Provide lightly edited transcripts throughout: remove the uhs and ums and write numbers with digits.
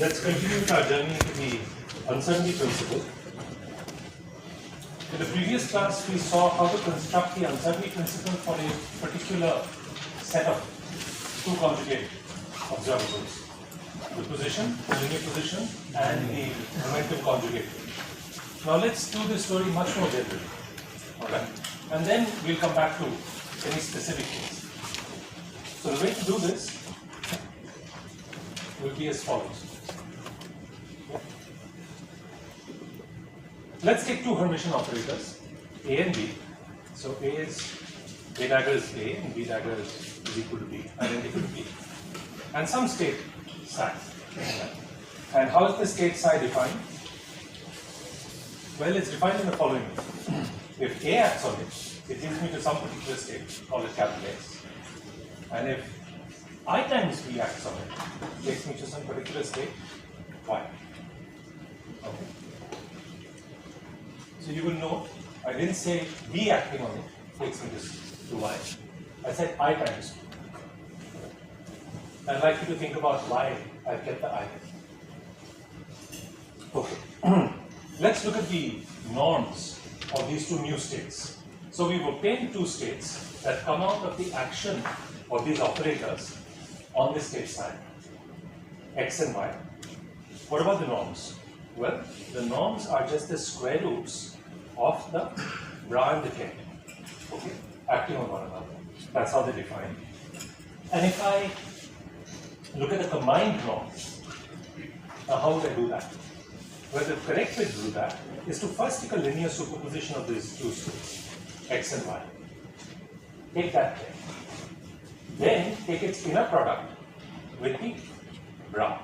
Let's continue our journey to the uncertainty principle. In the previous class, we saw how to construct the uncertainty principle for a particular set of two conjugate observables. The position, the linear position, and the momentum conjugate. Now let's do this story much more generally. Alright? And then we'll come back to any specific case. So the way to do this will be as follows. Let's take two Hermitian operators, A and B. So A dagger is A and B dagger is equal to B, identical to B. And some state psi. And how is the state psi defined? Well, it's defined in the following way. If A acts on it, it leads me to some particular state, call it capital X. And if I times B acts on it, takes me to some particular state, Y. Okay. So you will note, I didn't say B acting on it takes me to Y. I said I times B. I'd like you to think about why I kept the I. Okay. Let's look at the norms of these two new states. So we've obtained two states that come out of the action of these operators on this state side, X and Y. What about the norms? Well, the norms are just the square roots of the bra and the ket, okay, acting on one another. That's how they're defined. And if I look at the combined norms, now how would I do that? Well, the correct way to do that is to first take a linear superposition of these two states, X and Y. Take that there. Then take its inner product with the bra,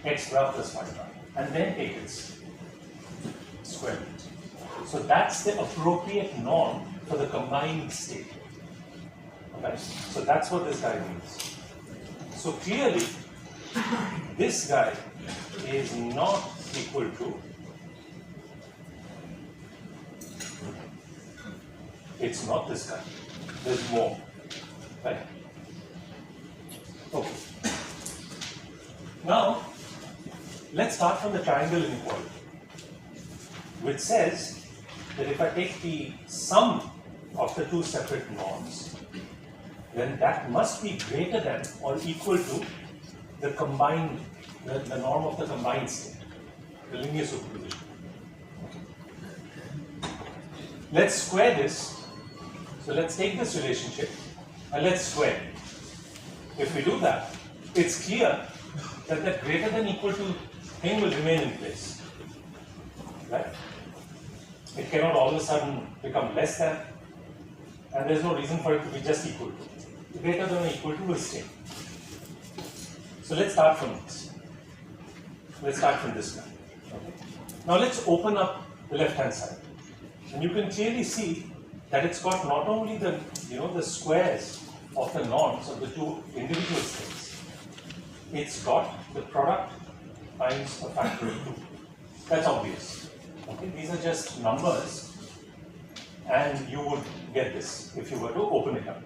X bra plus Y bra, and then take its square root. So that's the appropriate norm for the combined state. Okay? So that's what this guy means. So clearly, this guy is not equal to, it's not this guy, there's more, right? Okay. Now, let's start from the triangle inequality, which says that if I take the sum of the two separate norms, then that must be greater than or equal to the combined, the norm of the combined state, the linear superposition. Let's square this. So let's take this relationship and let's square it. If we do that, it's clear that that greater than equal to thing will remain in place. Right? It cannot all of a sudden become less than, and there's no reason for it to be just equal to. Greater than or equal to will stay. So let's start from this. Let's start from this guy. Okay. Now let's open up the left-hand side. And you can clearly see that it's got not only the, the squares of the norms of the two individual states, it's got the product times a factor of 2. That's obvious. Okay? These are just numbers, and you would get this if you were to open it up.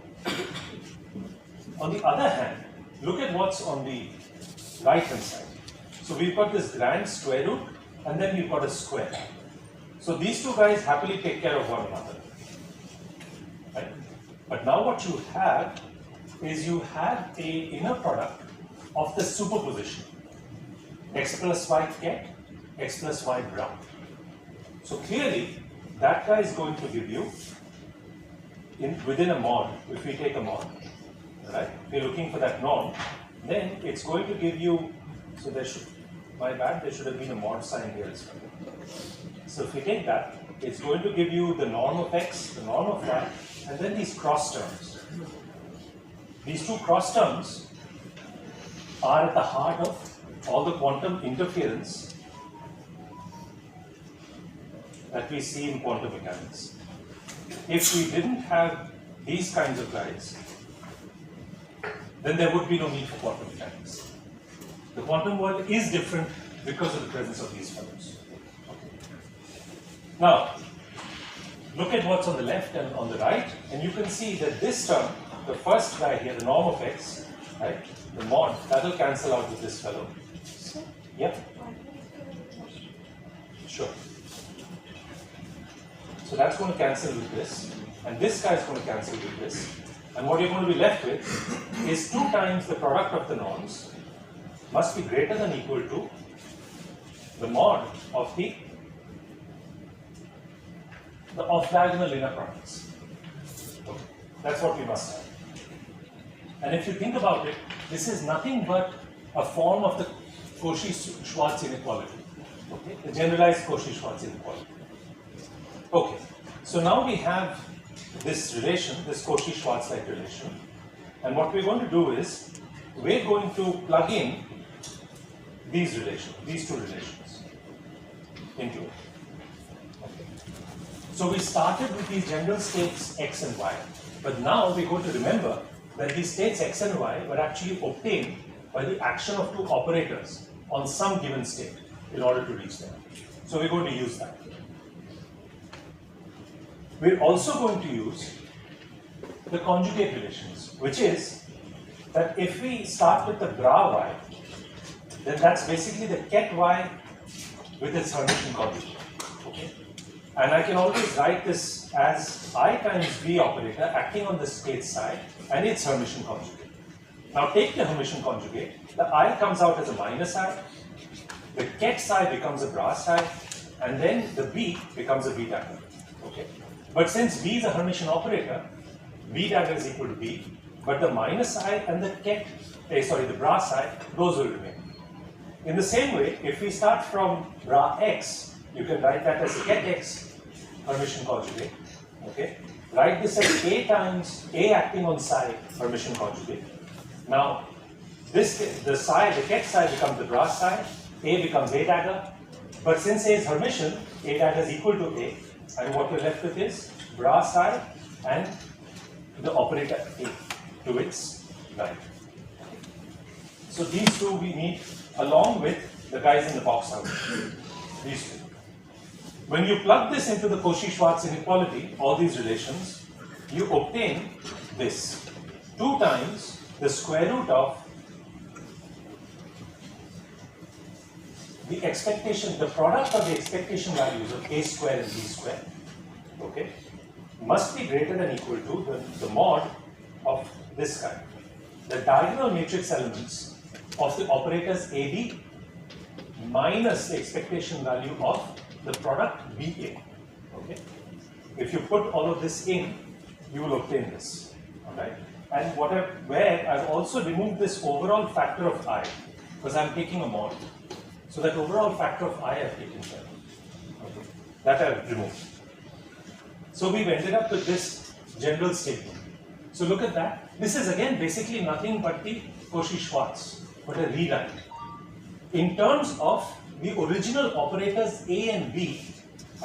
On the other hand, look at what's on the right-hand side. So we've got this grand square root, and then we've got a square. So these two guys happily take care of one another. Right? But now what you have is you have a inner product of the superposition. X plus Y ket, X plus Y bra. So clearly, that guy is going to give you, within a mod, if we take a mod, right? If you're looking for that norm, then it's going to give you, so there should, my bad, there should have been a mod sign here as well. So if we take that, it's going to give you the norm of X, the norm of Y, and then these cross terms. These two cross terms are at the heart of all the quantum interference that we see in quantum mechanics. If we didn't have these kinds of guys, then there would be no need for quantum mechanics. The quantum world is different because of the presence of these fellows. Now, look at what's on the left and on the right, and you can see that this term, the first guy here, the norm of X, right, the mod, that will cancel out with this fellow. Yeah? Sure. So that's going to cancel with this, and this guy is going to cancel with this, and what you're going to be left with is 2 times the product of the norms must be greater than equal to the mod of the off-diagonal inner products. Okay. That's what we must have. And if you think about it, this is nothing but a form of the Cauchy-Schwarz inequality. Okay? The generalized Cauchy-Schwarz inequality. Okay, so now we have this relation, this Cauchy-Schwarz-like relation, and what we're going to do is we're going to plug in these relations, these 2 relations into it. Okay. So we started with these general states x and y, but now we're going to remember that these states x and y were actually obtained by the action of 2 operators on some given state in order to reach them. So we're going to use that. We're also going to use the conjugate relations, which is that if we start with the bra y, then that's basically the ket y with its Hermitian conjugate. Okay? And I can always write this as I times b operator acting on the state side and its Hermitian conjugate. Now take the Hermitian conjugate, the I comes out as a minus I, the ket side becomes a bra side, and then the b becomes a b dagger. Okay? But since b is a Hermitian operator, b dagger is equal to b, but the minus I and the the bra side, those will remain. In the same way, if we start from bra x, you can write that as ket x Hermitian conjugate. Okay? Write this as a times a acting on psi Hermitian conjugate. Now, the ket side becomes the bra side, a becomes a dagger, but since a is Hermitian, a dagger is equal to a, and what we're left with is bra side and the operator a to its right. So these 2 we need along with the guys in the box out. These 2. When you plug this into the Cauchy-Schwarz inequality, all these relations, you obtain this 2 times the square root of the expectation, the product of the expectation values of a square and b square, okay, must be greater than equal to the mod of this guy. The diagonal matrix elements of the operators AB minus the expectation value of the product BA. Okay? If you put all of this in, you will obtain this. Alright? And where I've also removed this overall factor of I, because I'm taking a mod. So that overall factor of I I've taken care of. Okay. That I've removed. So we've ended up with this general statement. So look at that. This is again basically nothing but the Cauchy-Schwarz, but a rewrite. In terms of the original operators A and B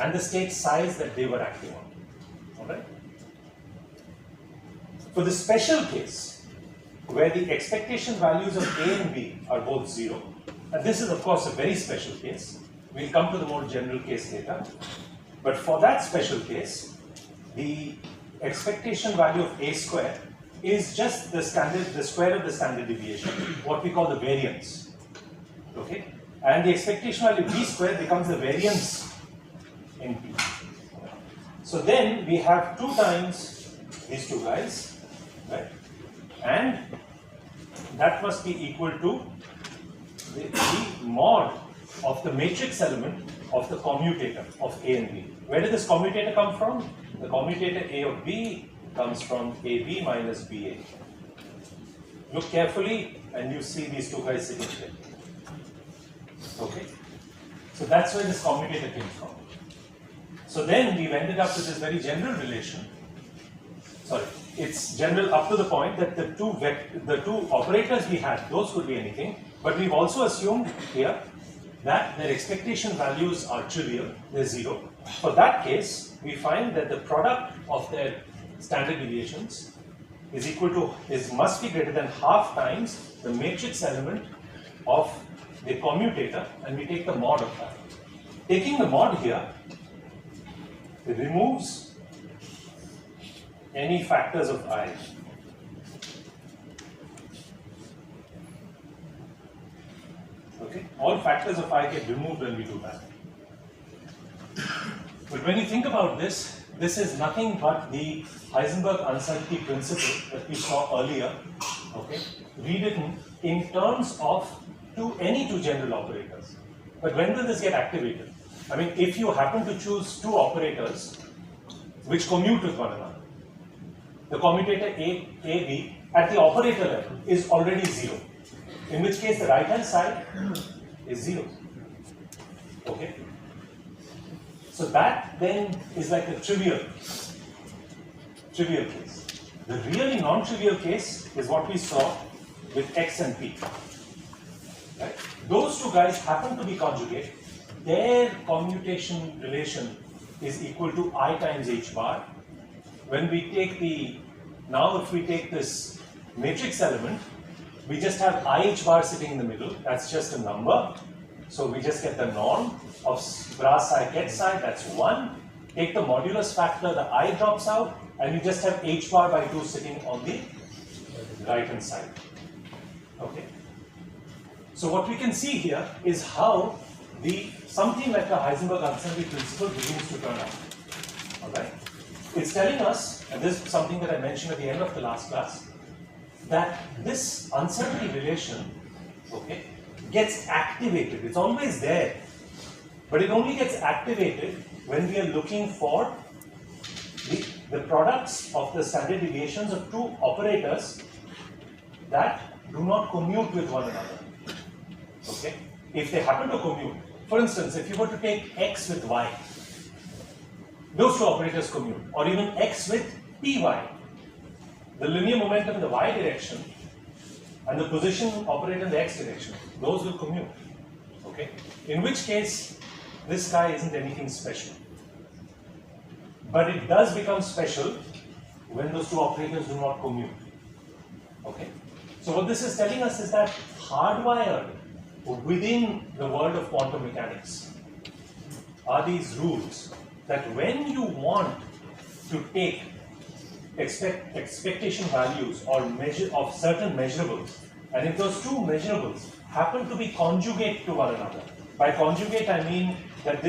and the state size that they were acting on. Alright? For the special case, where the expectation values of A and B are both 0, and this is of course a very special case, we'll come to the more general case later, but for that special case, the expectation value of A square is just the square of the standard deviation, what we call the variance. Okay? And the expectation value of B square becomes the variance in P. So then we have 2 times these 2 guys, right? And that must be equal to the mod of the matrix element of the commutator of A and B. Where did this commutator come from? The commutator A of B comes from AB minus BA. Look carefully and you see these 2 guys sitting here. Okay? So that's where this commutator came from. So then we've ended up with this very general relation. Sorry, it's general up to the point that the two operators we had, those could be anything, but we've also assumed here that their expectation values are trivial, they're 0. For that case, we find that the product of their standard deviations must be greater than half times the matrix element of the commutator, and we take the mod of that. Taking the mod here, it removes any factors of I. Okay, all factors of I get removed when we do that. But when you think about this, this is nothing but the Heisenberg uncertainty principle that we saw earlier, okay, rewritten in terms of any two general operators. But when will this get activated? I mean, if you happen to choose two operators which commute with one another, the commutator AB at the operator level is already 0, in which case the right hand side is 0. Okay? So that then is like a trivial case. The really non-trivial case is what we saw with X and P. Right? Those two guys happen to be conjugate. Their commutation relation is equal to I times H bar. When we take now if we take this matrix element, we just have IH bar sitting in the middle. That's just a number. So we just get the norm of bra psi ket psi, that's 1. Take the modulus factor, the I drops out, and you just have H bar by 2 sitting on the right hand side. Okay. So what we can see here is how something like a Heisenberg uncertainty principle begins to turn out. Alright? It's telling us, and this is something that I mentioned at the end of the last class, that this uncertainty relation, okay, gets activated. It's always there, but it only gets activated when we are looking for the products of the standard deviations of two operators that do not commute with one another. Okay? If they happen to commute, for instance, if you were to take x with y, those two operators commute, or even x with py, the linear momentum in the y direction and the position operator in the x direction, those will commute. Okay? In which case, this guy isn't anything special. But it does become special when those two operators do not commute. Okay? So what this is telling us is that hardwired within the world of quantum mechanics are these rules that when you want to take expectation values or measure of certain measurables, and if those two measurables happen to be conjugate to one another, by conjugate I mean that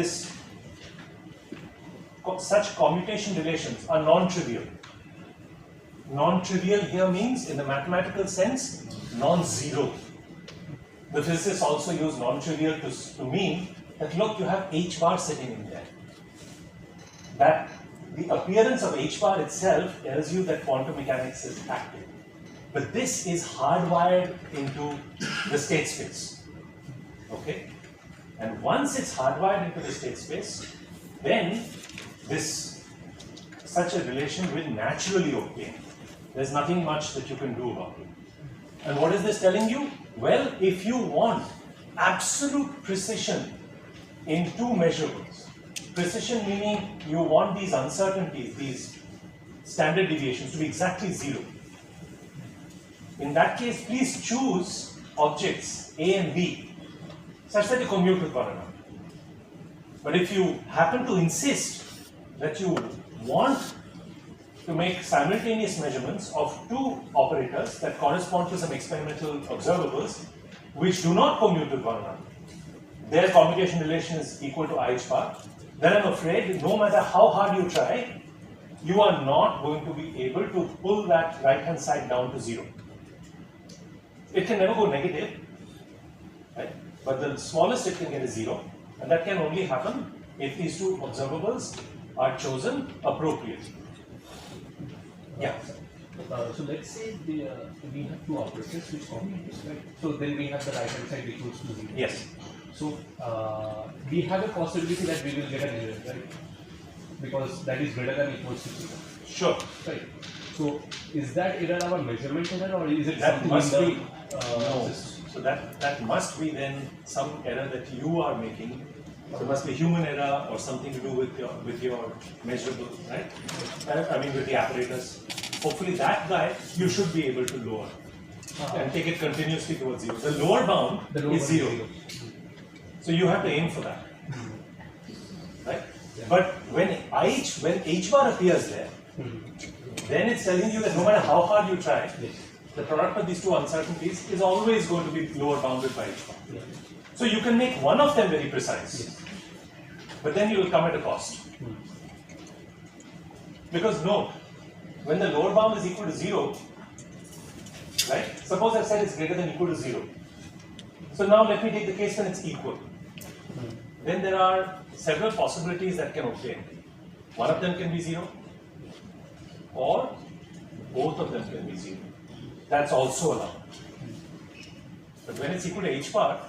such commutation relations are non-trivial. Non-trivial here means, in the mathematical sense, non-zero. The physicists also use non-trivial to mean that, look, you have H bar sitting in there. That the appearance of H bar itself tells you that quantum mechanics is active. But this is hardwired into the state space. Okay? And once it's hardwired into the state space, then such a relation will naturally obtain. There's nothing much that you can do about it. And what is this telling you? Well, if you want absolute precision in two measurables, precision meaning you want these uncertainties, these standard deviations to be exactly 0. In that case, please choose objects A and B such that they commute with one another. But if you happen to insist that you want to make simultaneous measurements of two operators that correspond to some experimental observables which do not commute with one another, their commutation relation is equal to IH bar, then I'm afraid no matter how hard you try, you are not going to be able to pull that right hand side down to 0. It can never go negative, right? But the smallest it can get is 0, and that can only happen if these two observables are chosen appropriately. Yeah. So let's say we have two operators which commute, right? So then we have the right hand side equals to 0. Yes. So we have a possibility that we will get an error, right? Because that is greater than equals to 0. Sure. Right. So is that error our measurement error, or is it that something must in the be no. So that must be then some error that you are making. So it must be human error or something to do with your measurable, right? I mean with the apparatus. Hopefully that guy you should be able to lower and take it continuously towards 0. The lower bound is 0. So you have to aim for that, right? Yeah. But when H bar appears there, then it's telling you that no matter how hard you try, the product of these two uncertainties is always going to be lower bounded by h bar. Yeah. So you can make one of them very precise, Yes. but then you will come at a cost. Because note, when the lower bound is equal to 0, right? Suppose I've said it's greater than or equal to 0. So now let me take the case when it's equal. Then there are several possibilities that can obtain. One of them can be 0, or both of them can be 0. That's also allowed. But when it's equal to h bar,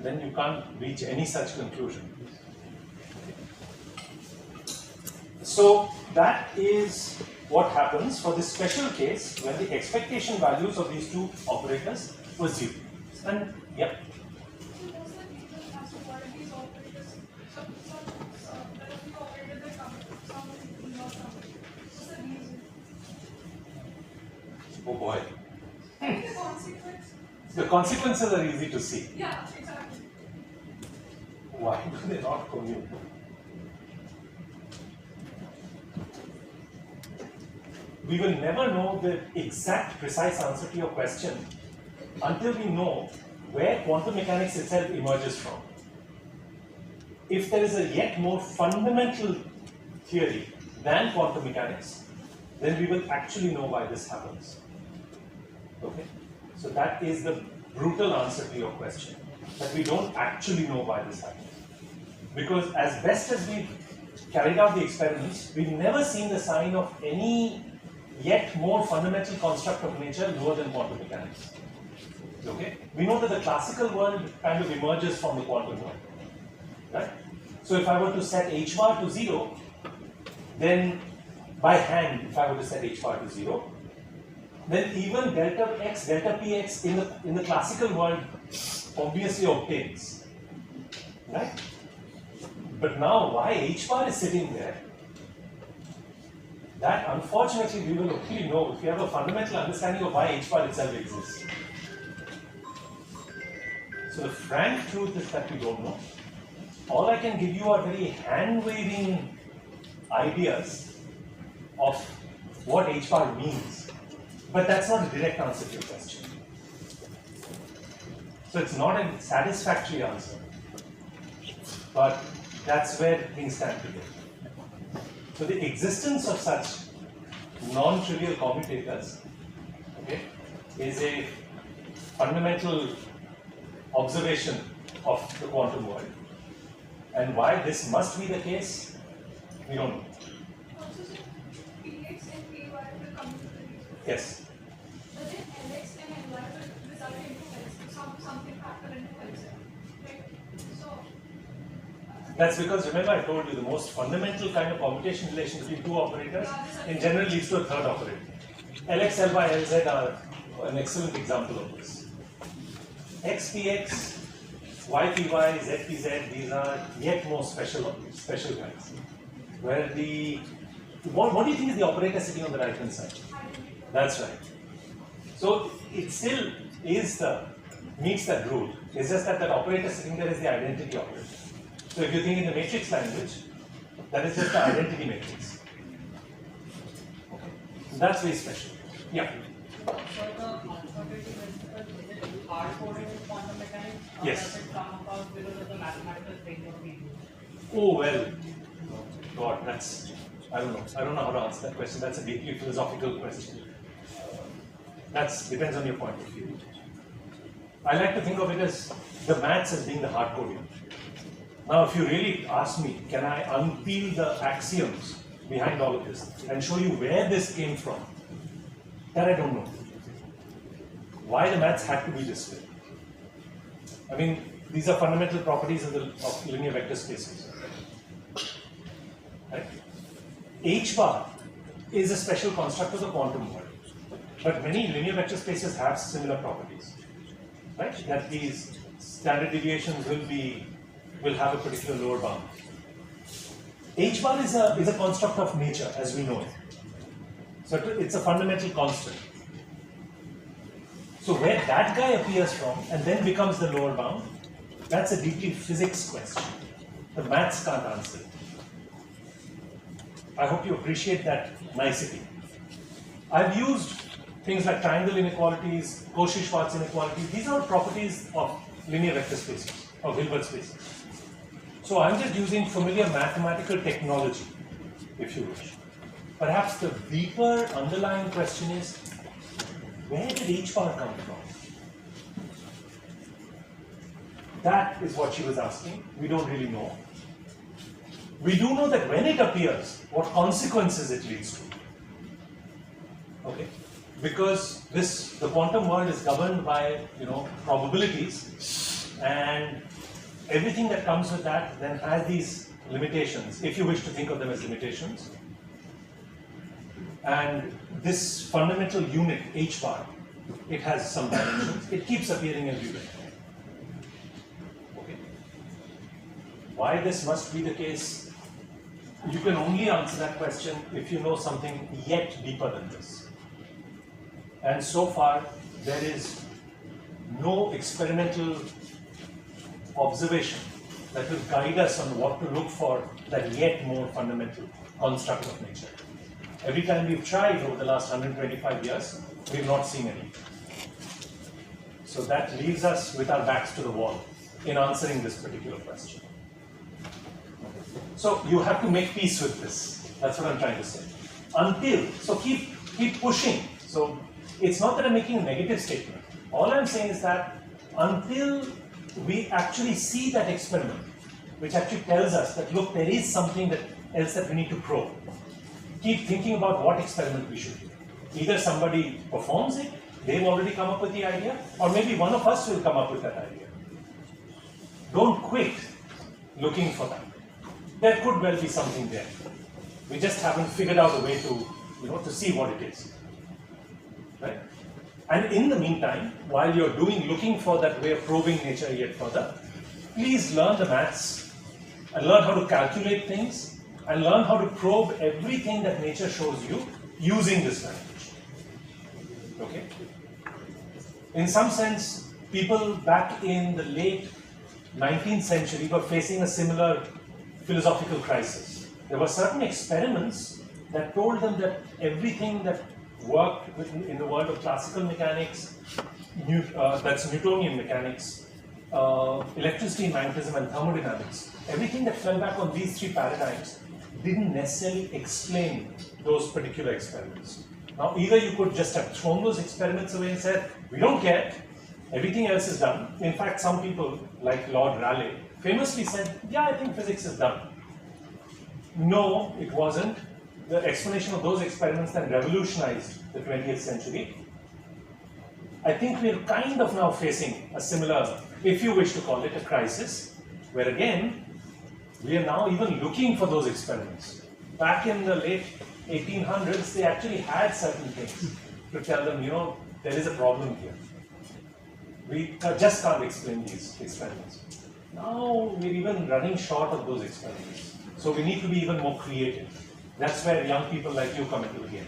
then you can't reach any such conclusion. So that is what happens for this special case when the expectation values of these two operators were 0. And yeah. Oh boy. The consequences are easy to see. Yeah, exactly. Why do they not commute? We will never know the exact precise answer to your question until we know where quantum mechanics itself emerges from. If there is a yet more fundamental theory than quantum mechanics, then we will actually know why this happens. Okay? So that is the brutal answer to your question, that we don't actually know why this happens. Because as best as we've carried out the experiments, we've never seen the sign of any yet more fundamental construct of nature lower than quantum mechanics. Okay? We know that the classical world kind of emerges from the quantum world. Right? So if I were to set h bar to 0, then by hand, if I were to set h bar to 0, then even delta x, delta px in the classical world obviously obtains. Right? But now why h bar is sitting there, that unfortunately we will only know if we have a fundamental understanding of why h bar itself exists. So the frank truth is that we don't know. All I can give you are very hand-waving ideas of what h bar means. But that's not a direct answer to your question. So it's not a satisfactory answer. But that's where things stand today. So the existence of such non-trivial commutators, okay, is a fundamental observation of the quantum world. And why this must be the case, we don't know. Also, so Px and Py will come into the region. Yes. But then Lx and Ly will result into something factor into Lz. Right? So, That's because, remember, I told you the most fundamental kind of commutation relation between two operators in general leads to a third operator. Lx, Ly, Lz are an excellent example of this. Xpx, Ypy, Zpz, these are yet more special guys. Where what do you think is the operator sitting on the right hand side? That's right. So it still is meets that rule. It's just that operator sitting there is the identity operator. So if you think in the matrix language, that is just the identity matrix. Okay. That's very special. Yeah. So the conservative principle, is it hard-coded in quantum mechanics? Or Yes. does it come about because of the mathematical framework we use? Oh well. God, that's I don't know how to answer that question. That's a deeply philosophical question. That depends on your point of view. I like to think of it as the maths as being the hard coding. Now, if you really ask me, can I unpeel the axioms behind all of this and show you where this came from? That I don't know. Why the maths had to be this way? I mean, these are fundamental properties of linear vector spaces. Right? H bar is a special construct of the quantum world, but many linear vector spaces have similar properties. Right? That these standard deviations will have a particular lower bound. H bar is a construct of nature as we know it. So it's a fundamental constant. So where that guy appears from and then becomes the lower bound, that's a deeply physics question. The maths can't answer it. I hope you appreciate that nicety. I've used things like triangle inequalities, Cauchy-Schwarz inequalities, these are properties of linear vector spaces, of Hilbert spaces. So I'm just using familiar mathematical technology, if you wish. Perhaps the deeper underlying question is, where did H bar come from? That is what she was asking. We don't really know. We do know that when it appears, what consequences it leads to. Okay? Because the quantum world is governed by, probabilities, and everything that comes with that then has these limitations, if you wish to think of them as limitations. And this fundamental unit, H bar, it has some dimensions. It keeps appearing everywhere. Okay? Why this must be the case? You can only answer that question if you know something yet deeper than this. And so far, there is no experimental observation that will guide us on what to look for that yet more fundamental construct of nature. Every time we've tried over the last 125 years, we've not seen any. So that leaves us with our backs to the wall in answering this particular question. So you have to make peace with this. That's what I'm trying to say. So keep pushing. So it's not that I'm making a negative statement. All I'm saying is that until we actually see that experiment, which actually tells us that, look, there is something else that we need to probe, keep thinking about what experiment we should do. Either somebody performs it, they've already come up with the idea, or maybe one of us will come up with that idea. Don't quit looking for that. There could well be something there. We just haven't figured out a way to see what it is. Right? And in the meantime, while you're looking for that way of probing nature yet further, please learn the maths and learn how to calculate things and learn how to probe everything that nature shows you using this language. Okay? In some sense, people back in the late 19th century were facing a similar philosophical crisis. There were certain experiments that told them that everything that worked in the world of classical mechanics, that's Newtonian mechanics, electricity, magnetism, and thermodynamics, everything that fell back on these three paradigms didn't necessarily explain those particular experiments. Now, either you could just have thrown those experiments away and said, we don't care, everything else is done. In fact, some people, like Lord Rayleigh, famously said, yeah, I think physics is done. No, it wasn't. The explanation of those experiments then revolutionized the 20th century. I think we're kind of now facing a similar, if you wish to call it, a crisis, where again, we are now even looking for those experiments. Back in the late 1800s, they actually had certain things to tell them, there is a problem here. We just can't explain these experiments. Now we're even running short of those experiments. So we need to be even more creative. That's where young people like you come into the game.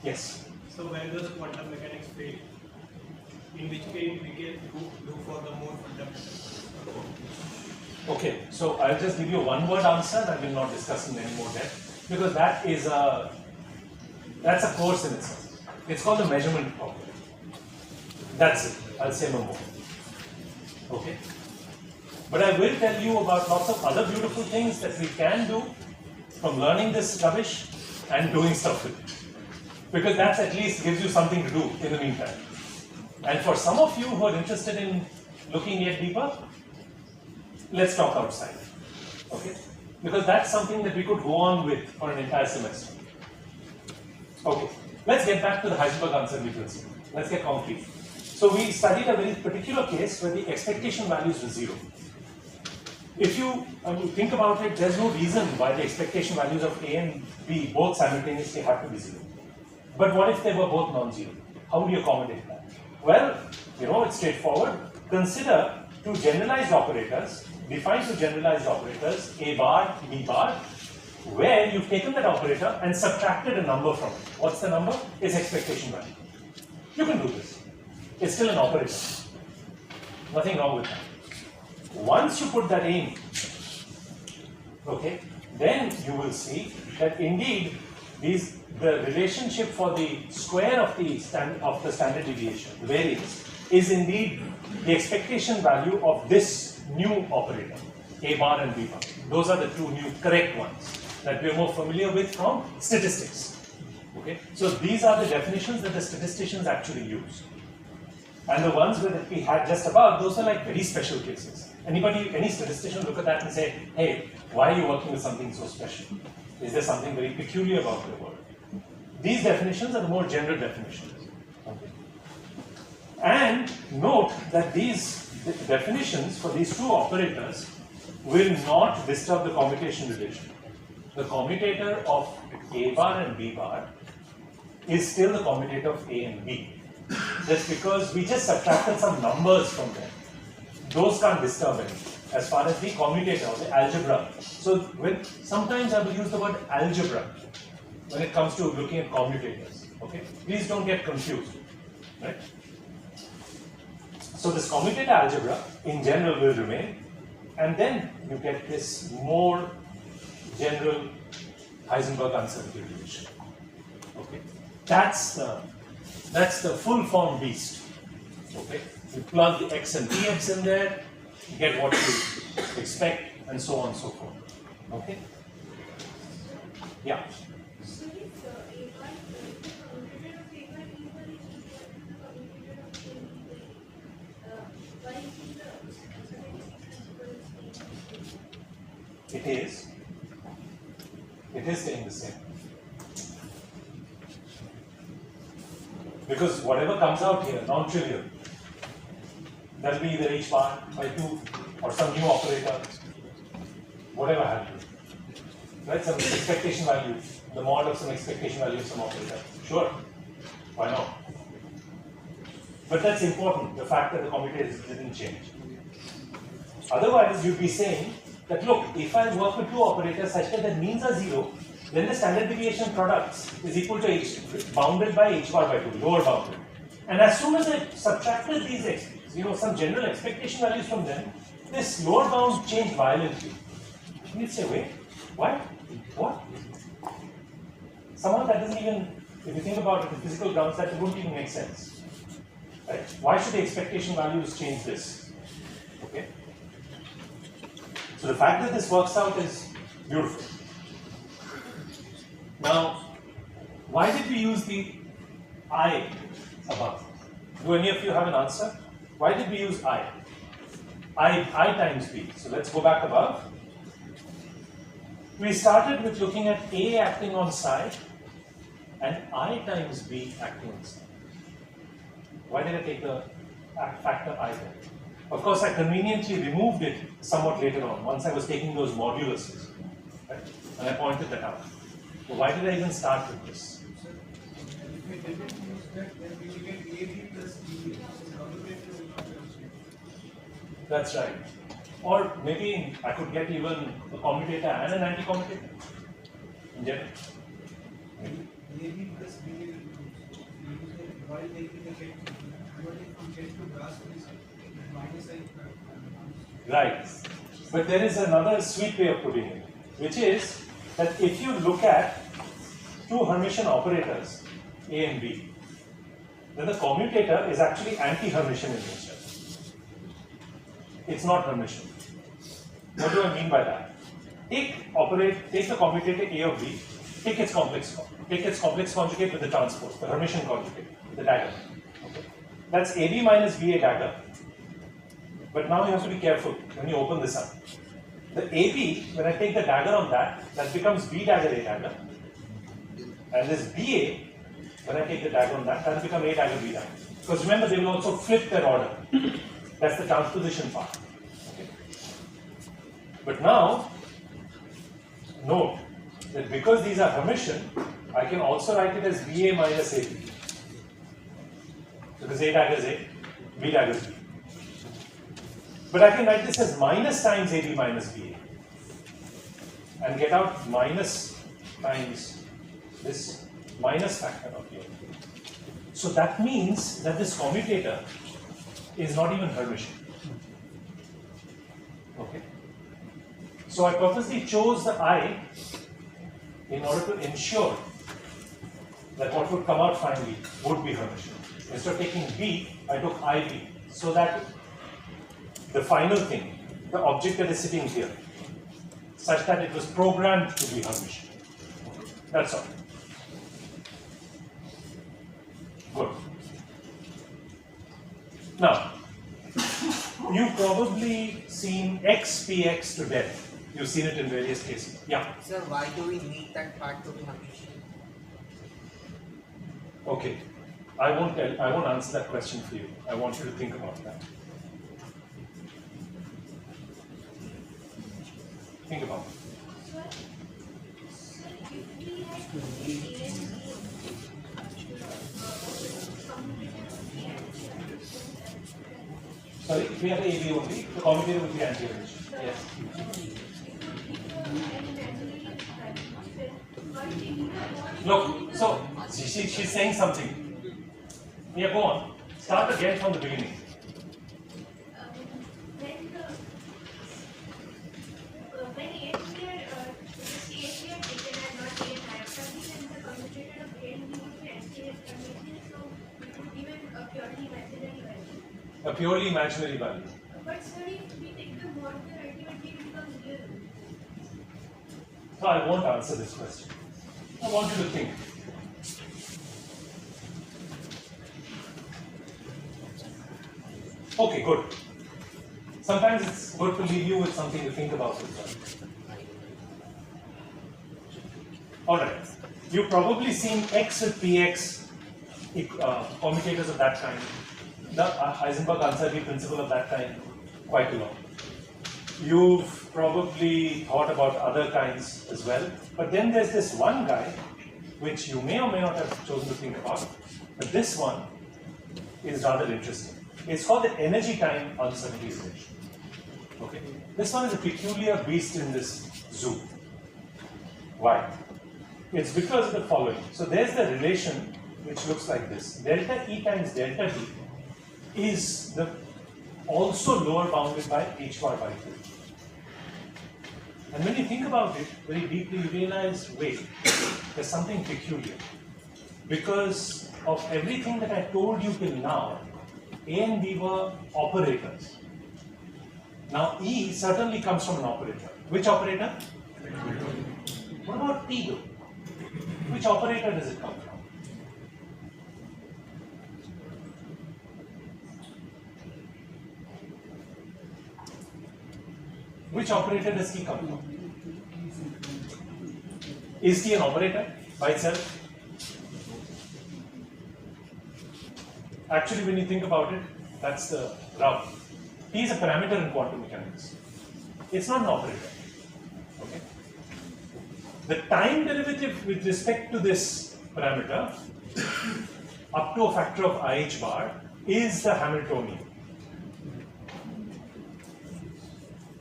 Yes? So when does quantum mechanics fail? In which case we can do for the more fundamental? Okay, so I'll just give you a one-word answer and I will not discuss in any more depth, because that's a course in itself. It's called the measurement problem. That's it. I'll say no more. Okay? But I will tell you about lots of other beautiful things that we can do from learning this rubbish and doing stuff with it. Because that at least gives you something to do in the meantime. And for some of you who are interested in looking yet deeper, let's talk outside. Okay? Because that's something that we could go on with for an entire semester. Okay, let's get back to the Heisenberg uncertainty. Let's get concrete. So we studied a very particular case where the expectation values were 0. If you think about it, there's no reason why the expectation values of A and B both simultaneously have to be 0. But what if they were both non-zero? How do you accommodate that? Well, it's straightforward. Consider two generalized operators, define two generalized operators, A bar, B bar, where you've taken that operator and subtracted a number from it. What's the number? It's expectation value. You can do this. It's still an operator. Nothing wrong with that. Once you put that in, okay, then you will see that indeed the relationship for the square of the standard deviation, the variance, is indeed the expectation value of this new operator, A bar and B bar. Those are the two new correct ones that we are more familiar with from statistics. Okay, so these are the definitions that the statisticians actually use. And the ones that we had just above, those are like very special cases. Any statistician look at that and say, hey, why are you working with something so special? Is there something very peculiar about your work? These definitions are the more general definitions. Okay. And note that these definitions for these two operators will not disturb the commutation relation. The commutator of A bar and B bar is still the commutator of A and B. Just because we just subtracted some numbers from them, those can't disturb anything as far as the commutator or the algebra. So sometimes I will use the word algebra when it comes to looking at commutators. Okay, please don't get confused, right? So this commutator algebra in general will remain, and then you get this more general Heisenberg uncertainty relation. Okay, that's the full form beast. Okay, you plug the x and px in there, you get what you expect, and so on and so forth. Okay, yeah. So if A bar, the commutator of A bar E bar is equal to the commutator of A B bar, why is the uncertainty principle? It is. It is staying the same. Because whatever comes out here, non-trivial, that will be either h bar by 2 or some new operator, whatever happens. Right? Some expectation value, the mod of some expectation value of some operator. Sure, why not? But that's important, the fact that the commutator didn't change. Otherwise, you'd be saying that look, if I work with two operators such that the means are 0, then the standard deviation products is equal to h bounded by h bar by 2, lower bounded. And as soon as I subtracted these some general expectation values from them, this lower bound changed violently. And you'd say, wait, what? What? Somehow that doesn't even, if you think about it, the physical grounds, that wouldn't even make sense. Right? Why should the expectation values change this? Okay? So the fact that this works out is beautiful. Now, why did we use the I above? Do any of you have an answer? Why did we use I? I times B. So let's go back above. We started with looking at A acting on psi and I times B acting on psi. Why did I take the factor I there? Of course, I conveniently removed it somewhat later on, once I was taking those moduluses, right? And I pointed that out. So why did I even start with this? If we didn't use that, then we will get AB plus EB. So commutator will not be changed. That's right. Or maybe I could get even a commutator and an anti-commutator in general. Maybe. AB plus B will use it while taking the get to B. But if we get to brass, minus I. Right. But there is another sweet way of putting it, which is that if you look at two Hermitian operators, A and B, then the commutator is actually anti-Hermitian in nature. It's not Hermitian. What do I mean by that? Take the commutator A of B, take its complex conjugate with the transpose, the Hermitian conjugate, the dagger. Okay. That's AB minus BA dagger. But now you have to be careful when you open this up. The AB, when I take the dagger on that becomes B dagger A dagger. And this BA, when I take the dagger on that becomes A dagger B dagger. Because remember, they will also flip their order. That's the transposition part. Okay. But now, note that because these are Hermitian, I can also write it as BA minus AB. Because A dagger is A, B dagger is B. But I can write this as minus times AB minus BA and get out minus times this minus factor of A. So that means that this commutator is not even Hermitian. Okay. So I purposely chose the I in order to ensure that what would come out finally would be Hermitian. Instead of taking B, I took IB, so that the final thing, the object that is sitting here, such that it was programmed to be Hermitian. That's all. Good. Now, you've probably seen x px to death. You've seen it in various cases. Yeah. Sir, why do we need that part to be Hermitian? Okay. I won't answer that question for you. I want you to think about that. Think about it. So if we had A and B, Sorry, if we have AB only, the commutator would be anti-Hermitian. Yes. Look, so she's saying something. Yeah, go on. Start again from the beginning. When A and B are just A and B are taken and not A and I, something then the commutator of A and B would be anti-Hermitian, so it would even a purely imaginary value. A purely imaginary value. But sir, if we take the mod, then ultimately it becomes real. So I won't answer this question. I want you to think. Okay, good. Sometimes it's good to leave you with something to think about as well. Alright. You've probably seen X with PX commutators of that kind. The Heisenberg-Ansari principle of that kind quite a lot. You've probably thought about other kinds as well. But then there's this one guy which you may or may not have chosen to think about. But this one is rather interesting. It's called the energy-time uncertainty relation. Okay. This one is a peculiar beast in this zoo. Why? It's because of the following. So there's the relation which looks like this. Delta E times delta D is also lower bounded by h bar by 2. And when you think about it very deeply, you realize, wait, there's something peculiar. Because of everything that I told you till now, A and B were operators. Now E certainly comes from an operator. Which operator? What about T though? Which operator does it come from? Which operator does T come from? Is T an operator by itself? Actually, when you think about it, that's the rub. T is a parameter in quantum mechanics. It's not an operator. Okay. The time derivative with respect to this parameter, up to a factor of IH bar, is the Hamiltonian.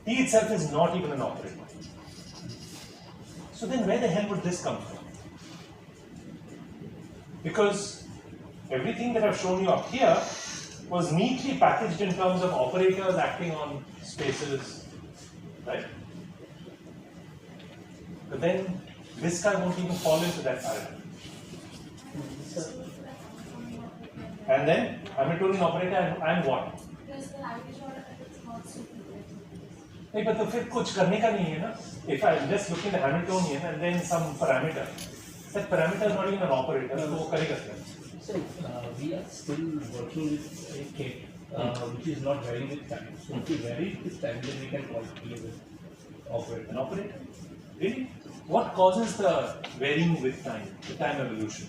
T itself is not even an operator. So then where the hell would this come from? Because everything that I've shown you up here was neatly packaged in terms of operators acting on spaces, right? But then this guy won't even fall into that paradigm. And then Hamiltonian operator and what? Because the average order is not so clear. नहीं but तो फिर कुछ करने का नहीं है ना. If I'm just looking at Hamiltonian and then some parameter, that parameter is not even an operator, तो वो करेगा क्या? So we are still working with a cake which is not varying with time. So if we vary with time, then we can call it an operator. An operator? Really? What causes the varying with time, the time evolution?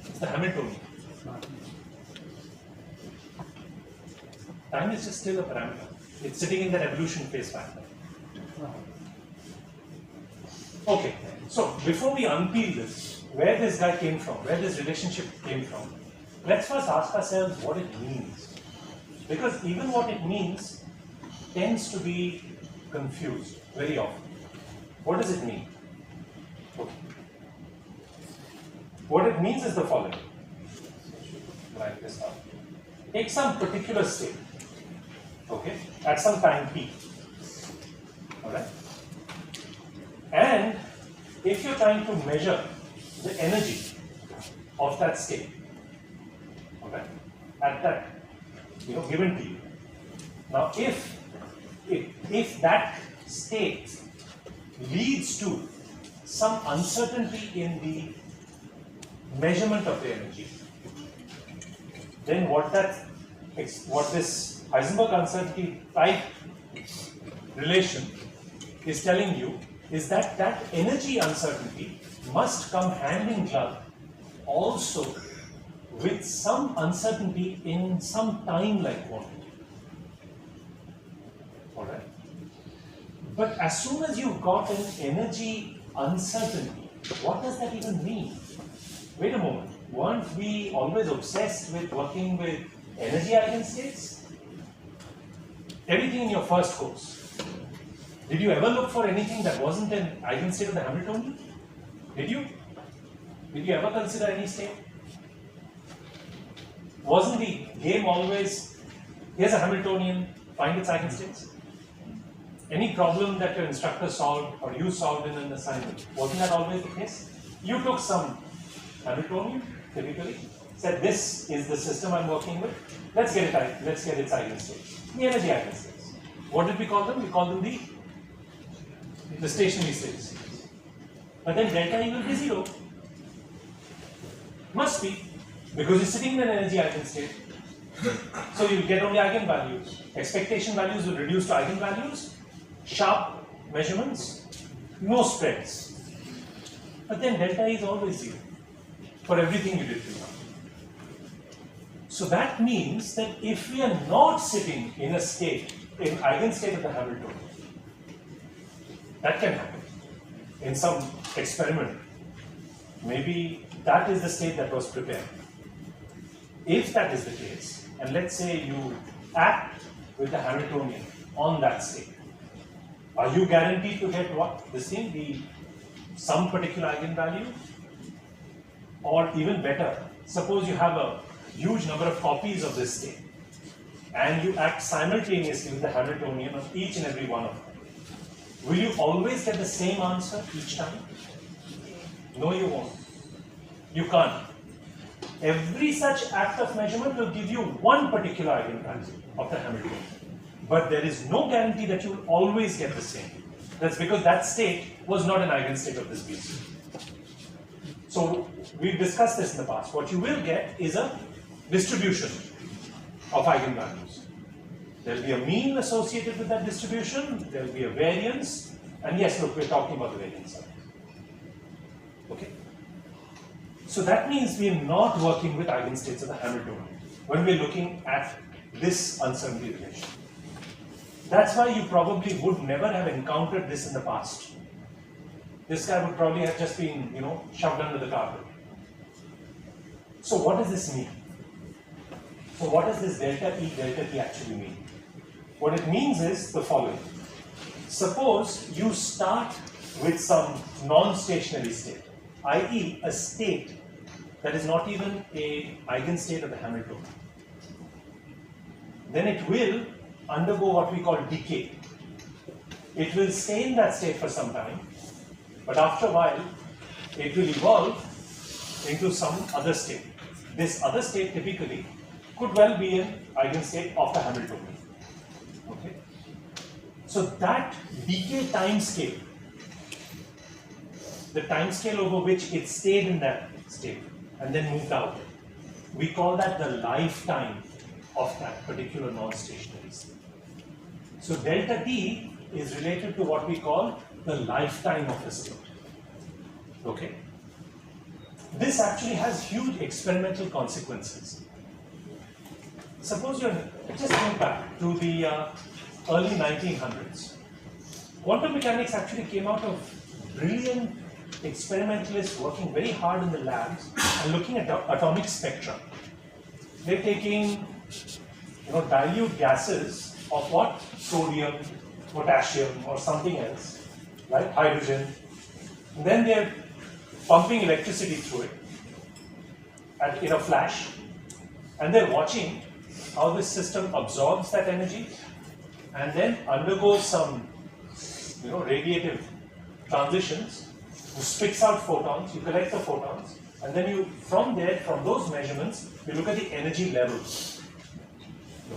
It's the Hamiltonian. Time is just still a parameter. It's sitting in that evolution phase factor. Okay, so before we unpeel this, where this guy came from, where this relationship came from, let's first ask ourselves what it means. Because even what it means tends to be confused very often. What does it mean? Okay. What it means is the following. Write this down. Take some particular state, okay, at some time t. Alright? And if you're trying to measure the energy of that state. Okay? At that, given to you. Now, if that state leads to some uncertainty in the measurement of the energy, then what this Heisenberg uncertainty type relation is telling you is that that energy uncertainty must come hand in glove also with some uncertainty in some time-like quantity. Alright? But as soon as you've got an energy uncertainty, what does that even mean? Wait a moment, weren't we always obsessed with working with energy eigenstates? Everything in your first course. Did you ever look for anything that wasn't an eigenstate of the Hamiltonian? Did you? Did you ever consider any state? Wasn't the game always, here's a Hamiltonian, find its eigenstates? Any problem that your instructor solved or you solved in an assignment, wasn't that always the case? You took some Hamiltonian, typically, said this is the system I'm working with, let's get its eigenstates, the energy eigenstates. What did we call them? We call them the stationary states. But then delta E will be 0. Must be, because you're sitting in an energy eigenstate. So you'll get only eigenvalues. Expectation values will reduce to eigenvalues, sharp measurements, no spreads. But then delta E is always 0 for everything you did till now. So that means that if we are not sitting in a state, in eigenstate of the Hamiltonian, that can happen in some experiment. Maybe that is the state that was prepared. If that is the case, and let's say you act with the Hamiltonian on that state, are you guaranteed to get what? This thing, some particular eigenvalue? Or even better, suppose you have a huge number of copies of this state, and you act simultaneously with the Hamiltonian on each and every one of them. Will you always get the same answer each time? No, you won't. You can't. Every such act of measurement will give you one particular eigenvalue of the Hamiltonian. But there is no guarantee that you will always get the same. That's because that state was not an eigenstate of this BC. So we've discussed this in the past. What you will get is a distribution of eigenvalues. There will be a mean associated with that distribution, there will be a variance, and yes, look, we're talking about the variance side. Okay? So that means we are not working with eigenstates of the Hamiltonian when we're looking at this uncertainty relation. That's why you probably would never have encountered this in the past. This guy would probably have just been, shoved under the carpet. So what does this mean? So what does this delta T actually mean? What it means is the following. Suppose you start with some non-stationary state, i.e. a state that is not even an eigenstate of the Hamiltonian. Then it will undergo what we call decay. It will stay in that state for some time, but after a while, it will evolve into some other state. This other state typically could well be an eigenstate of the Hamiltonian. Okay? So that decay time scale, the time scale over which it stayed in that state and then moved out, we call that the lifetime of that particular non-stationary state. So delta T is related to what we call the lifetime of a state. Okay? This actually has huge experimental consequences. Suppose just think back to the early 1900s. Quantum mechanics actually came out of brilliant experimentalists working very hard in the labs and looking at atomic spectra. They're taking dilute gases of what? Sodium, potassium, or something else, right? Hydrogen. And then they're pumping electricity through it in a flash, and they're watching how this system absorbs that energy and then undergoes some radiative transitions, spits out photons, you collect the photons, And then you, from there, from those measurements, you look at the energy levels.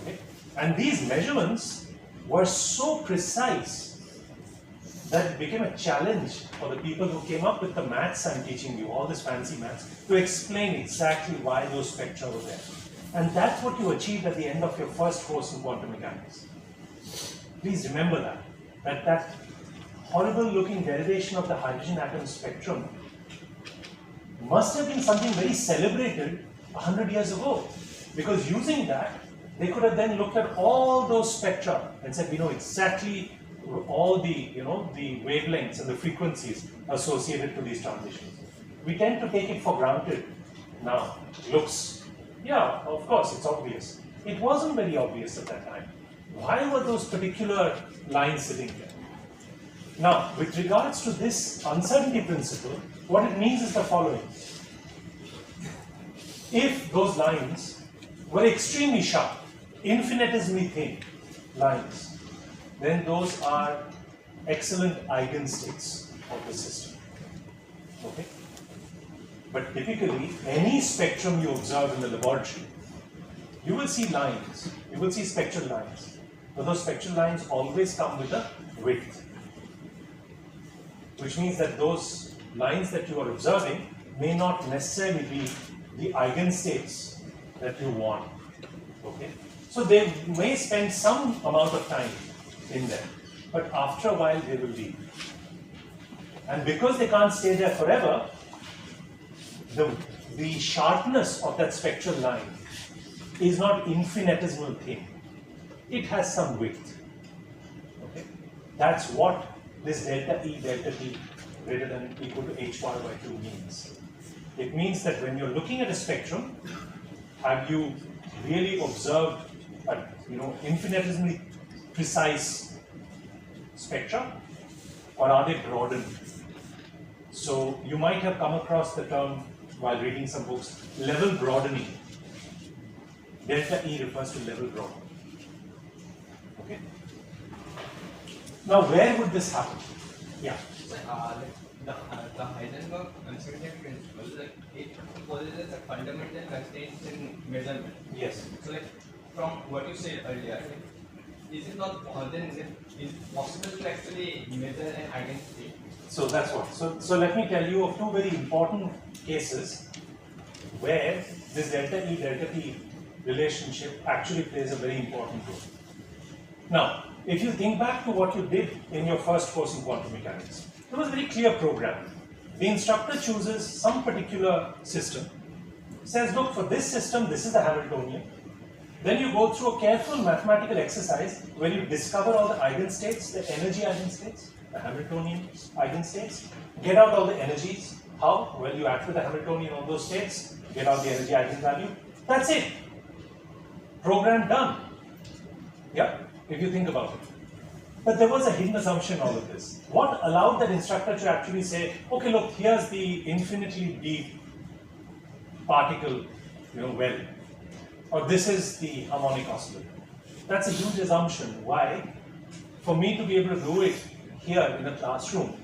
Okay? And these measurements were so precise that it became a challenge for the people who came up with the maths I'm teaching you, all this fancy maths, to explain exactly why those spectra were there. And that's what you achieved at the end of your first course in quantum mechanics. Please remember that horrible looking derivation of the hydrogen atom spectrum must have been something very celebrated 100 years ago, because using that they could have then looked at all those spectra and said, we know exactly all the the wavelengths and the frequencies associated to these transitions. We tend to take it for granted now. Looks, yeah, of course it's obvious. It wasn't very obvious at that time. Why were those particular lines sitting there? Now, with regards to this uncertainty principle, what it means is the following. If those lines were extremely sharp, infinitesimally thin lines, then those are excellent eigenstates of the system. Okay? But typically, any spectrum you observe in the laboratory, you will see lines, you will see spectral lines. But those spectral lines always come with a width, which means that those lines that you are observing may not necessarily be the eigenstates that you want. Okay? So they may spend some amount of time in there, but after a while they will leave. And because they can't stay there forever, the sharpness of that spectral line is not infinitesimal thing. It has some width. Okay? That's what this delta E, delta T greater than or equal to h power by 2 means. It means that when you're looking at a spectrum, have you really observed a infinitesimally precise spectra, or are they broadened? So you might have come across the term while reading some books, level broadening. Delta E refers to level broadening. Okay. Now, where would this happen? Yeah. The Heisenberg uncertainty principle, it possesses a fundamental constraints in measurement. Yes. So, from what you said earlier, is it not then is it possible to actually measure an identity? So that's what. So let me tell you of two very important cases where this delta E, delta T relationship actually plays a very important role. Now, if you think back to what you did in your first course in quantum mechanics, there was a very clear program. The instructor chooses some particular system, says, look, for this system, this is the Hamiltonian. Then you go through a careful mathematical exercise where you discover all the eigenstates, the energy eigenstates, the Hamiltonian eigenstates, get out all the energies. How? Well, you add to the Hamiltonian on those states, get out the energy eigenvalue. That's it. Program done. Yeah, if you think about it. But there was a hidden assumption in all of this. What allowed that instructor to actually say, okay, look, here's the infinitely deep particle, well, or this is the harmonic oscillator. That's a huge assumption. Why? For me to be able to do it here in a classroom,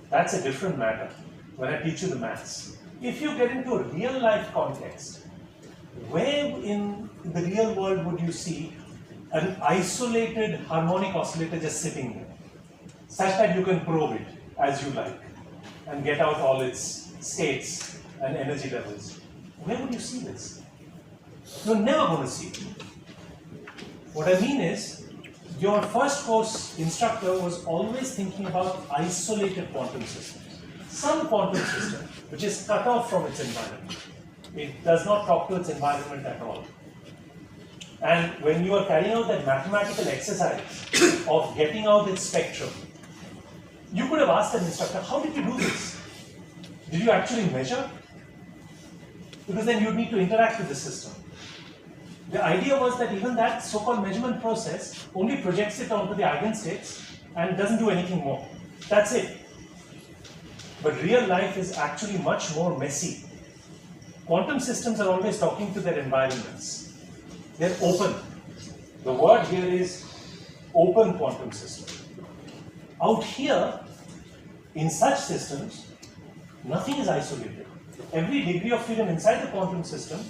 that's a different matter when I teach you the maths. If you get into a real life context, where in the real world would you see an isolated harmonic oscillator just sitting there, such that you can probe it as you like and get out all its states and energy levels? Where would you see this? You're never going to see it. What I mean is, your first course instructor was always thinking about isolated quantum systems. Some quantum system which is cut off from its environment. It does not talk to its environment at all. And when you are carrying out that mathematical exercise of getting out its spectrum, you could have asked an instructor, how did you do this? Did you actually measure? Because then you'd need to interact with the system. The idea was that even that so-called measurement process only projects it onto the eigenstates and doesn't do anything more. That's it. But real life is actually much more messy. Quantum systems are always talking to their environments. They're open. The word here is open quantum system. Out here, in such systems, nothing is isolated. Every degree of freedom inside the quantum system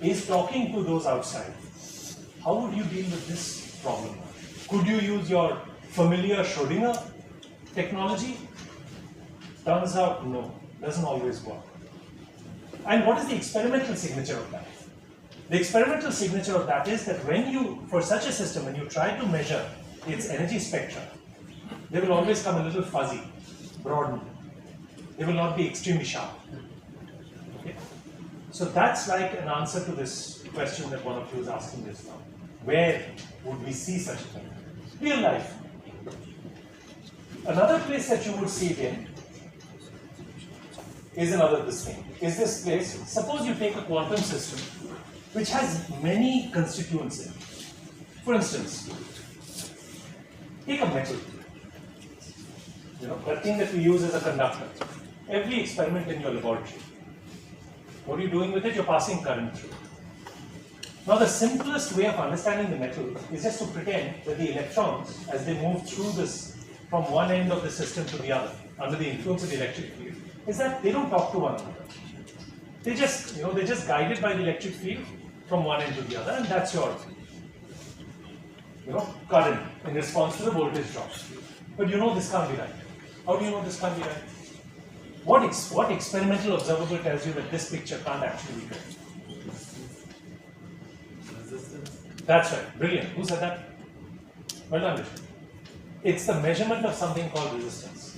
is talking to those outside. How would you deal with this problem? Could you use your familiar Schrodinger technology? Turns out, no, doesn't always work. And what is the experimental signature of that? The experimental signature of that is that when you, for such a system, when you try to measure its energy spectra, they will always come a little fuzzy, broadened. They will not be extremely sharp. Okay? So that's like an answer to this question that one of you is asking just now. Where would we see such a thing? Real life. Another place that you would see it in is another this thing. Is this place, suppose you take a quantum system which has many constituents in it. For instance, take a metal. You know, that thing that we use as a conductor. Every experiment in your laboratory. What are you doing with it? You're passing current through. Now the simplest way of understanding the metal is just to pretend that the electrons, as they move through this from one end of the system to the other, under the influence of the electric field, is that they don't talk to one another. They just, they're just guided by the electric field from one end to the other, and that's your, current in response to the voltage drop. But this can't be right. How do you know this can't be right? What experimental observable tells you that this picture can't actually be correct? Resistance. That's right. Brilliant. Who said that? Well done, Richard. It's the measurement of something called resistance.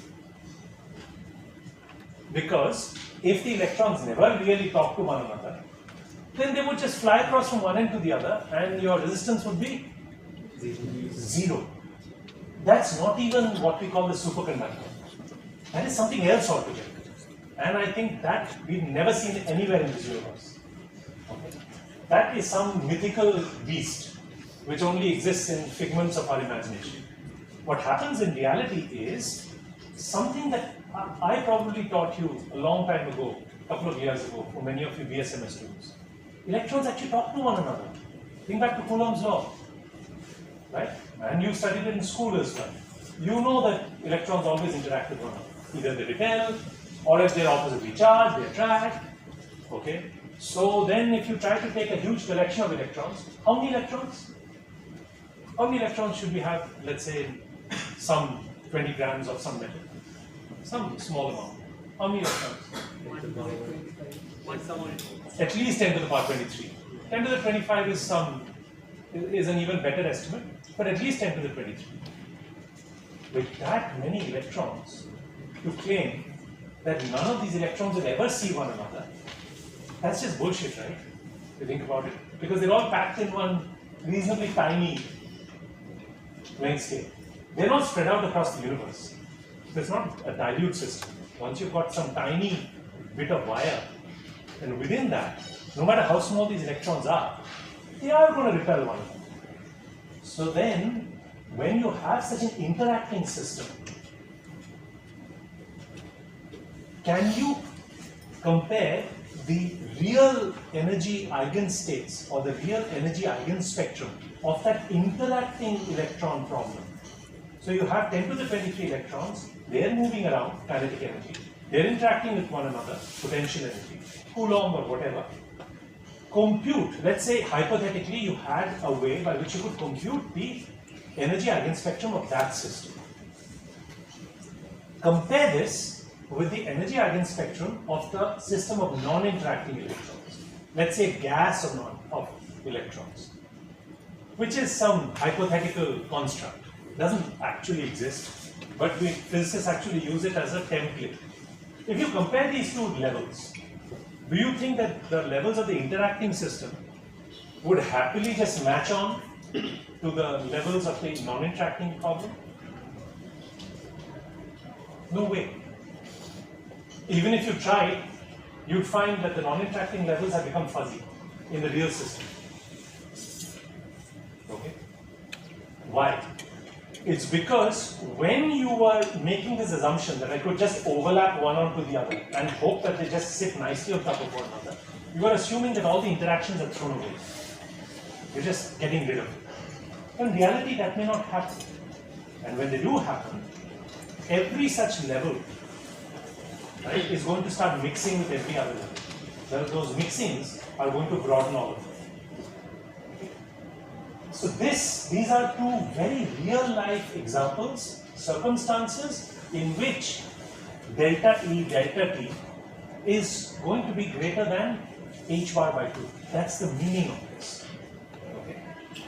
Because if the electrons never really talk to one another, then they would just fly across from one end to the other and your resistance would be zero. That's not even what we call the superconductor. That is something else altogether. And I think that we've never seen anywhere in this universe. Okay? That is some mythical beast which only exists in figments of our imagination. What happens in reality is something that I probably taught you a long time ago, a couple of years ago, for many of you BSMS students. Electrons actually talk to one another. Think back to Coulomb's law, right? And you studied it in school as well. You know that electrons always interact with one another. Either they repel, or if they're oppositely charged, they attract. Okay? So then if you try to take a huge collection of electrons, how many electrons? How many electrons should we have, let's say, some 20 grams of some metal? Some small amount. How many electrons? At least 10 to the power 23. 10 to the 25 is an even better estimate, but at least 10 to the 23. With that many electrons, to claim that none of these electrons will ever see one another, that's just bullshit, right? If you think about it. Because they're all packed in one reasonably tiny length scale. They're not spread out across the universe. So it's not a dilute system. Once you've got some tiny bit of wire, and within that, no matter how small these electrons are, they are going to repel one another. So then, when you have such an interacting system, can you compare the real energy eigenstates or the real energy eigenspectrum of that interacting electron problem? So you have 10 to the 23 electrons, they're moving around, kinetic energy, they're interacting with one another, potential energy, Coulomb or whatever. Compute, let's say hypothetically you had a way by which you could compute the energy eigenspectrum of that system. Compare this with the energy eigenspectrum of the system of non-interacting electrons. Let's say gas of electrons, which is some hypothetical construct. Doesn't actually exist, but physicists actually use it as a template. If you compare these two levels, do you think that the levels of the interacting system would happily just match on to the levels of the non-interacting problem? No way. Even if you tried, you'd find that the non-interacting levels have become fuzzy in the real system. Okay? Why? It's because when you were making this assumption that I could just overlap one onto the other and hope that they just sit nicely on top of one another, you are assuming that all the interactions are thrown away. You're just getting rid of it. In reality, that may not happen. And when they do happen, every such level right, is going to start mixing with every other level. Those mixings are going to broaden all of them. So these are two very real life examples, circumstances in which delta E, delta T is going to be greater than h bar by 2. That's the meaning of this. Okay.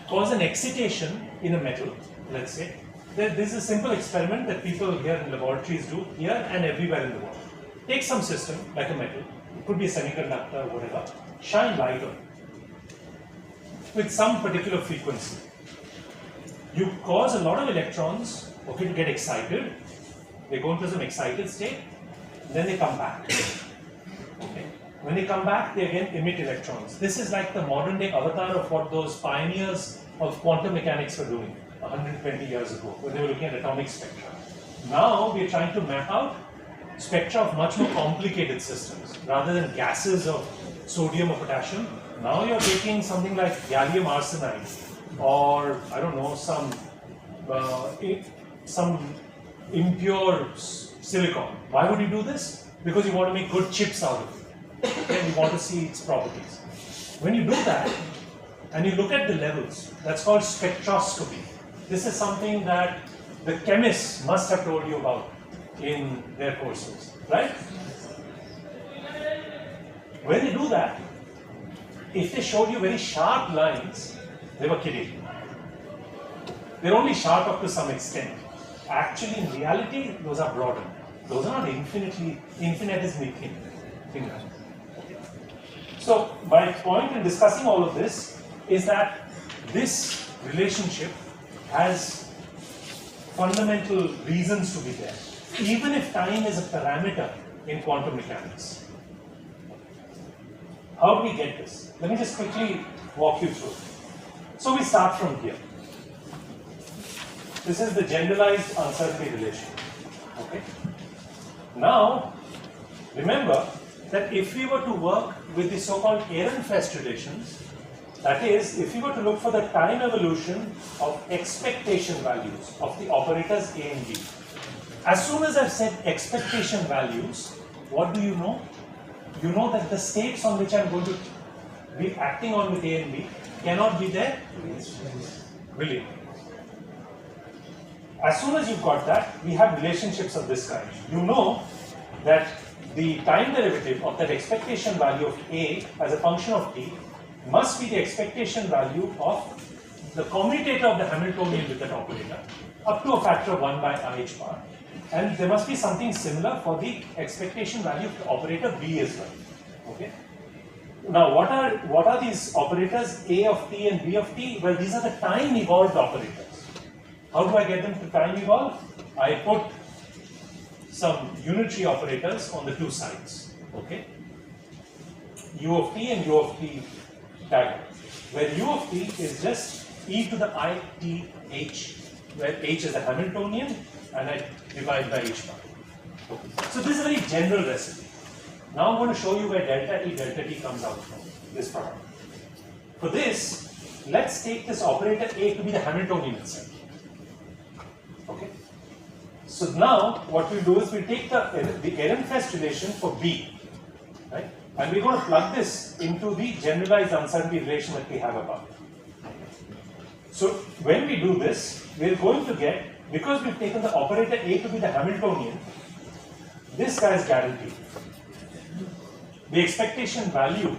Cause an excitation in a metal, let's say. This is a simple experiment that people here in laboratories do, here and everywhere in the world. Take some system, like a metal, it could be a semiconductor, whatever, shine light on it with some particular frequency. You cause a lot of electrons, okay, to get excited. They go into some excited state, then they come back. Okay. When they come back, they again emit electrons. This is like the modern day avatar of what those pioneers of quantum mechanics were doing 120 years ago, when they were looking at atomic spectra. Now we are trying to map out spectra of much more complicated systems. Rather than gases of sodium or potassium, now you're taking something like gallium arsenide, or I don't know, some impure silicon. Why would you do this? Because you want to make good chips out of it. Okay? You want to see its properties. When you do that, and you look at the levels, that's called spectroscopy. This is something that the chemists must have told you about in their courses, right? When they do that, if they showed you very sharp lines, they were kidding. They're only sharp up to some extent. Actually, in reality, those are broadened. Those are not infinitesimally thin. So, my point in discussing all of this is that this relationship has fundamental reasons to be there, even if time is a parameter in quantum mechanics. How do we get this? Let me just quickly walk you through. So we start from here. This is the generalized uncertainty relation. Okay. Now, remember that if we were to work with the so-called Ehrenfest relations, that is, if we were to look for the time evolution of expectation values of the operators A and B, as soon as I've said expectation values, what do you know? You know that the states on which I'm going to be acting on with A and B cannot be there. Brilliant. As soon as you've got that, we have relationships of this kind. You know that the time derivative of that expectation value of A as a function of T must be the expectation value of the commutator of the Hamiltonian with that operator up to a factor of 1 by IH bar. And there must be something similar for the expectation value of the operator B as well. Okay. Now, what are these operators A of T and B of T? Well, these are the time evolved operators. How do I get them to time evolve? I put some unitary operators on the two sides. Okay. U of T and U of T diagram, where U of T is just e to the I T H, where H is a Hamiltonian and I divide by H bar. Okay. So this is a very general recipe. Now I'm going to show you where delta T comes out from, this product. For this, let's take this operator A to be the Hamiltonian itself. Okay. So now what we'll do is we'll take the Ehrenfest relation for B, right? And we're going to plug this into the generalized uncertainty relation that we have above. So when we do this, we're going to get, because we've taken the operator A to be the Hamiltonian, this guy is guaranteed. The expectation value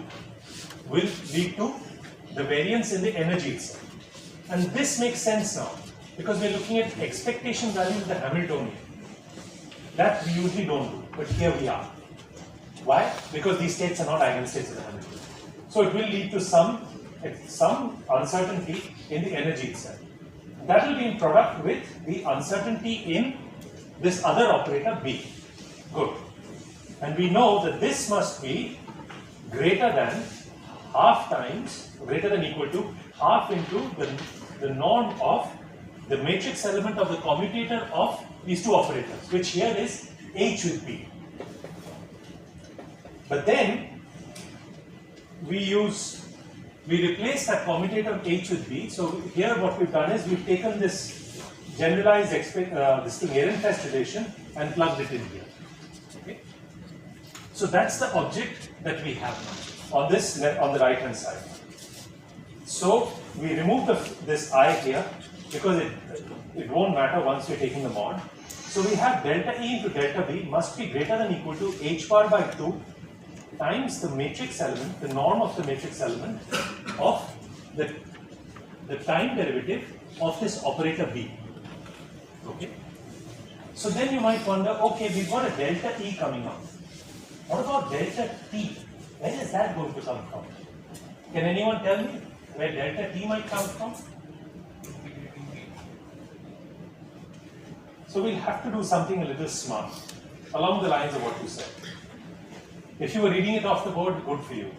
will lead to the variance in the energy itself. And this makes sense now, because we're looking at expectation value of the Hamiltonian. That we usually don't do, but here we are. Why? Because these states are not eigenstates of the Hamiltonian. So it will lead to some uncertainty in the energy itself. That will be in product with the uncertainty in this other operator B. Good. And we know that this must be greater than half times, greater than equal to half into the norm of the matrix element of the commutator of these two operators, which here is H with B. But then we replace that commutator of H with B. So here what we've done is we've taken this generalized Ehrenfest relation and plugged it in here. Okay. So that's the object that we have now on this on the right hand side. So we remove this I here because it won't matter once we're taking the mod. So we have delta E into delta B must be greater than equal to h bar by 2 times the matrix element, the norm of the matrix element of the time derivative of this operator B. Okay. So then you might wonder, okay, we've got a delta E coming up. What about delta T? Where is that going to come from? Can anyone tell me where delta T might come from? So we'll have to do something a little smart along the lines of what you said. If you were reading it off the board, good for you.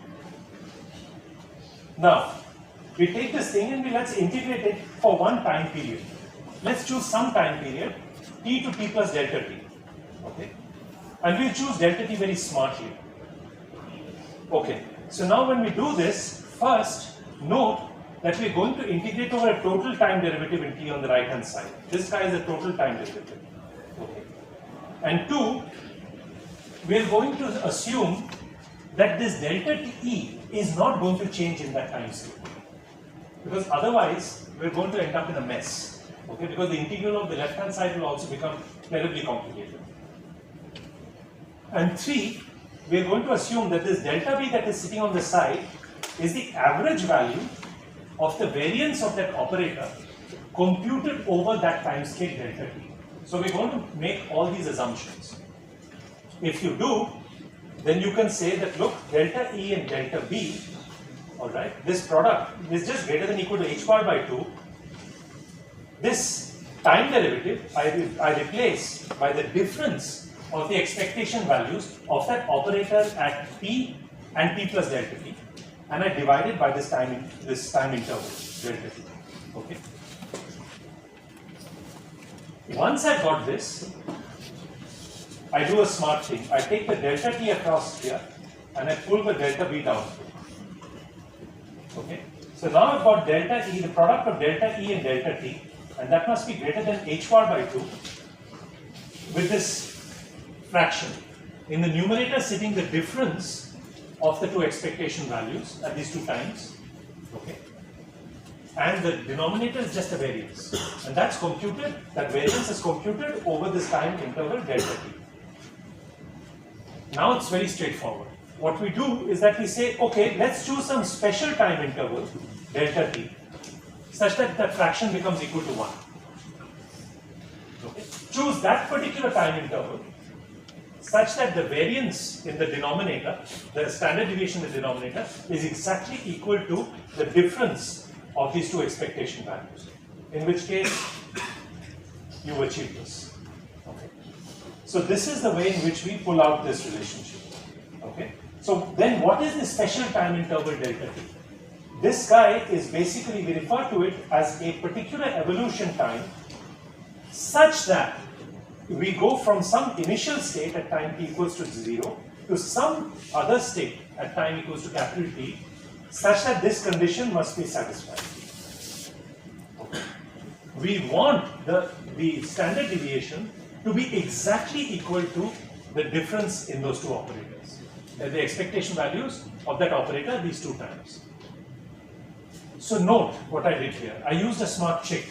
Now, we take this thing and let's integrate it for one time period. Let's choose some time period, t to t plus delta t. Okay? And we'll choose delta t very smartly. Okay, so now when we do this, first note that we're going to integrate over a total time derivative in t on the right hand side. This guy is a total time derivative. Okay. And two, we're going to assume that this delta t is not going to change in that time scale. Because otherwise, we're going to end up in a mess. Okay, because the integral of the left hand side will also become terribly complicated. And three, we're going to assume that this delta B that is sitting on the side is the average value of the variance of that operator computed over that time scale delta T. So we're going to make all these assumptions. If you do, then you can say that look, delta E and delta B, alright, this product is just greater than equal to h bar by 2. This time derivative I replace by the difference of the expectation values of that operator at t and t plus delta t, and I divide it by this time interval delta t. Okay. Once I got this, I do a smart thing. I take the delta t across here and I pull the delta b down. Okay. So now I've got delta E, the product of delta E and delta t, and that must be greater than h bar by 2 with this fraction. In the numerator sitting the difference of the two expectation values at these two times. Okay. And the denominator is just a variance. And that's computed, that variance is computed over this time interval delta t. Now it's very straightforward. What we do is that we say, okay, let's choose some special time interval, delta t, such that that fraction becomes equal to 1. Okay. Choose that particular time interval such that the variance in the denominator, the standard deviation in the denominator, is exactly equal to the difference of these two expectation values. In which case, you achieve this. Okay. So this is the way in which we pull out this relationship. Okay. So then what is the special time interval delta t? This guy is basically, we refer to it as a particular evolution time such that we go from some initial state at time t equals to 0 to some other state at time equals to capital T such that this condition must be satisfied. Okay. We want the standard deviation to be exactly equal to the difference in those two operators. The expectation values of that operator these two times. So note what I did here. I used a smart trick.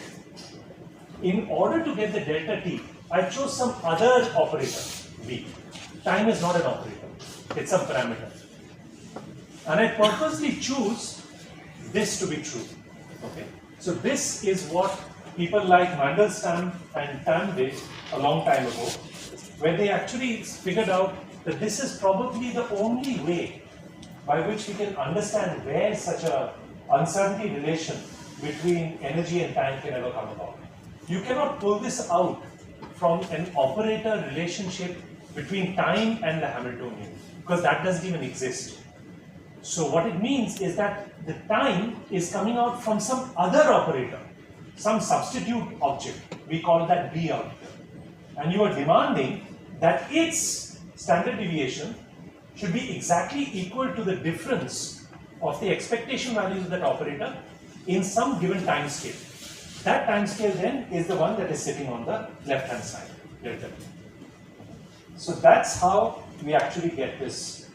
In order to get the delta t, I chose some other operator, b. Time is not an operator, it's some parameter. And I purposely choose this to be true. Okay. So this is what people like Mandelstam and Tam did a long time ago, where they actually figured out that this is probably the only way by which we can understand where such a uncertainty relation between energy and time can ever come about. You cannot pull this out from an operator relationship between time and the Hamiltonian, because that doesn't even exist. So what it means is that the time is coming out from some other operator, some substitute object. We call that B out here. And you are demanding that its standard deviation should be exactly equal to the difference of the expectation values of that operator in some given time scale. That time scale then is the one that is sitting on the left hand side. So that's how we actually get this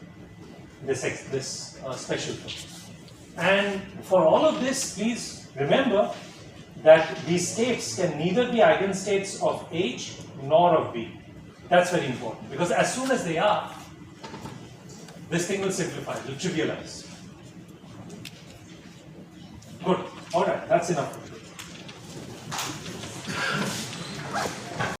special term. And for all of this, please remember that these states can neither be eigenstates of H nor of B. That's very important, because as soon as they are, this thing will simplify, it will trivialize. Good. All right, that's enough.